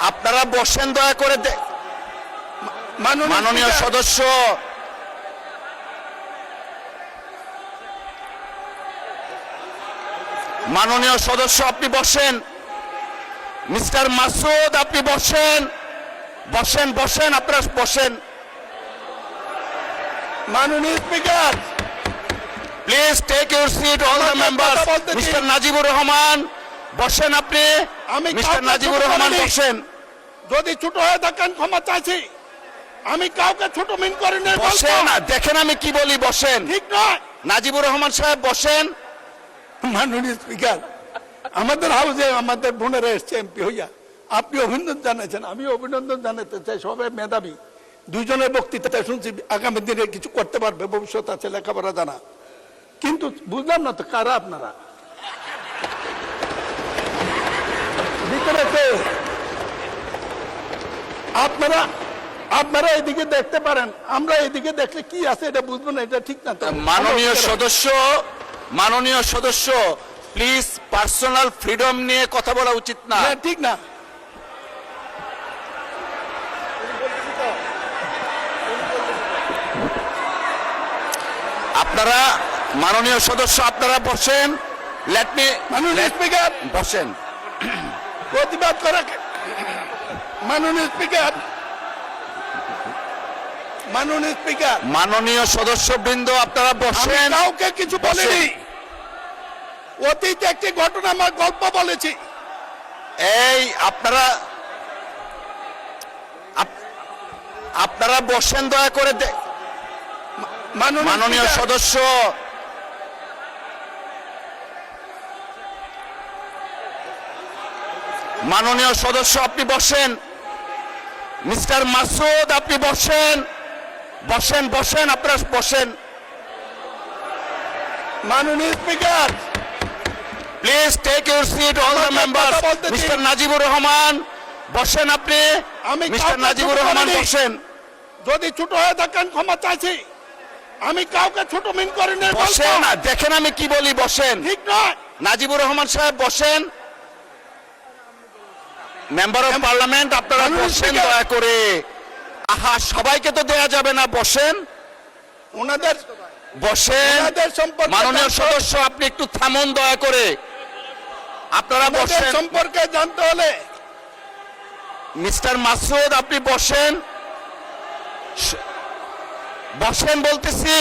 আপনারা বসেন দয়া করে। মাননীয় সদস্য, মাননীয় সদস্য আপনি বসেন। মিস্টার মাসুদ আপনি বসেন, বসেন বসেন, আপনারা বসেন। মাননীয় speaker, please take your seat all the members. Mister Najibur Rahman বসেন আপনি। মিস্টার নাজিবুর রহমান বসেন। যদি ছোট হয়ে থাকেন ক্ষমা চাইছি, আমি কাউকে ছোট মিন করি না। বসেন, দেখেন আমি কি বলি, বসেন। ঠিক নয়। নাজিবুর রহমান সাহেব বসেন। মাননীয় স্পিকার, আমাদের হাউসে আমাদের বোনেরা এসছে এমপি হইয়া, আপনি অভিনন্দন জানাচ্ছেন, আমি অভিনন্দন জানাতে চাই। সবাই মেধাবী, দুইজনের বক্তৃতা শুনছি, আগামী দিনে কিছু করতে পারবে, ভবিষ্যৎ আছে, লেখাপড়া জানা। কিন্তু বুঝলাম না তো কারা আপনারা ভিতরে কে? আপনারা আপনারা এদিকে দেখতে পারেন, আমরা এদিকে দেখলে কি আছে এটা বুঝবো না, এটা ঠিক না তো। মাননীয় সদস্য, মাননীয় সদস্য, প্লিজ পার্সোনাল ফ্রিডম নিয়ে কথা বলা উচিত না। ঠিক না। আপনারা মাননীয় সদস্য আপনারা বসেন। Let me. মাননীয় স্পিকার বসেন। প্রতিবাদ করা। মাননীয় স্পিকার, মাননীয় স্পিকার, মাননীয় সদস্যবৃন্দ আপনারা বসেন। কাউকে কিছু বলিনি। অতীতে একটি ঘটনা আমার গল্প বলেছি। এই আপনারা আপনারা বসেন দয়া করে। মাননীয় সদস্য, মাননীয় সদস্য আপনি বসেন। মিস্টার মাসুদ আপনি বসেন, বসেন বসেন, আপনারা বসেন। মাননীয় speaker, please take your seat all the members. Mister Najibur Rahman বসেন আপনি। মিস্টার নাজিবুর রহমান বসেন। যদি ছোট হয়ে থাকেন ক্ষমা চাইছি, আমি কাউকে ছোট মিন করি না। বসেন, দেখেন আমি কি বলি, বসেন। ঠিক নয়। নাজিবুর রহমান সাহেব বসেন। মেম্বার অফ পার্লামেন্ট আপনারা বসেন দয়া করে। আহা, সবাইকে তো দেয়া যাবে না, বসেন। ওনাদের বসেন। সম্পর্কে মাননীয় সদস্য আপনি একটু থামুন দয়া করে। আপনারা বসেন। সম্পর্কে জানতে হলে মিস্টার মাসুদ আপনি বসেন, বসেন বলতেছি।